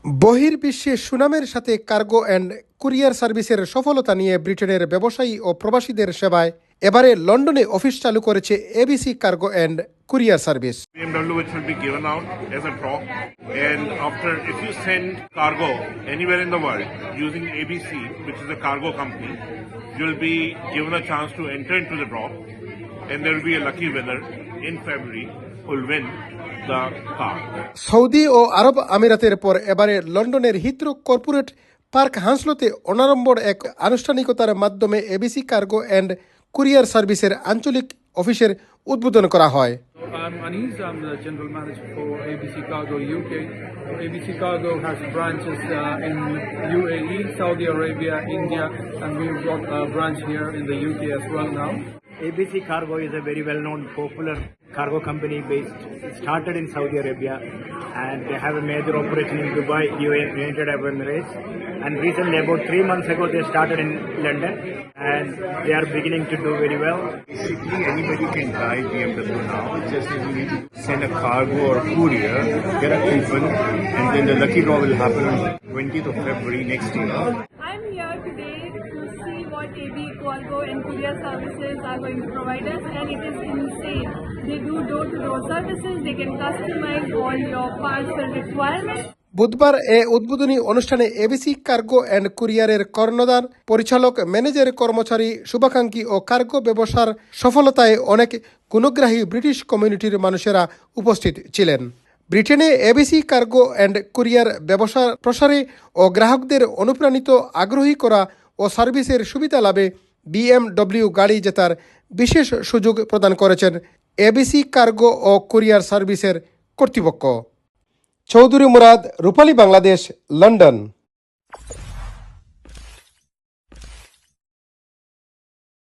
বহির্বিশ্বে সুনামের সাথে কার্গো অ্যান্ড কুরিয়ার সার্ভিসের সফলতা নিয়ে ব্রিটেনের ব্যবসায়ী ও প্রবাসীদের সেবায় এবারে লন্ডনে অফিস চালু করেছে ABC cargo and courier service. BMW which will be given out as a draw, and after if you send cargo anywhere in the world using ABC, which is a cargo company, you'll be given a chance to enter into the draw, and there will be a lucky winner in February who will win the car. সৌদি ও আরব আমিরাতের পর এবারে লন্ডনের Heathrow corporate park হান্সলোতে অনাড়ম্বর এক আনুষ্ঠানিকতার মাধ্যমে এবিসি কার্গো অ্যান্ড কুরিয়ার সার্ভিসের আঞ্চলিক অফিসের উদ্বোধন করা হয়। I'm Anis, I'm the General Manager for ABC Cargo UK. ABC Cargo has branches in UAE, Saudi Arabia, India, and we've got a branch here in the UK as well now. ABC Cargo is a very well-known, popular cargo company started in Saudi Arabia, and they have a major operation in Dubai, United Arab Emirates. And recently, about 3 months ago, they started in London, and they are beginning to do very well. Basically, anybody can buy BMW now. It's just that you need to send a cargo or courier, get a coupon, and then the lucky draw will happen on 20th of February next year. I'm here today to see what AB Cargo and Courier Services are going to provide us, and it is insane. They do door-to-door services. They can customize all your parcel requirements. বুধবার এ উদ্বোধনী অনুষ্ঠানে ABC cargo and কুরিয়ারের কর্ণধার পরিচালক manager কর্মচারী শুভাকাঙ্ক্ষী ও cargo ব্যবসার সফলতায় অনেক গুণগ্রাহী ব্রিটিশ কমিউনিটির মানুষেরা উপস্থিত ছিলেন। ব্রিটেনে এবিসি কার্গো অ্যান্ড কুরিয়ার ব্যবসা প্রসারে ও গ্রাহকদের অনুপ্রাণিত আগ্রহী করা ও সার্ভিসের সুবিধা লাভে BMW গাড়ি জেতার বিশেষ সুযোগ প্রদান করেছেন এবিসি কার্গো ও কুরিয়ার সার্ভিসের কর্তৃপক্ষ। চৌধুরী মুরাদ, রূপালী বাংলাদেশ, লন্ডন।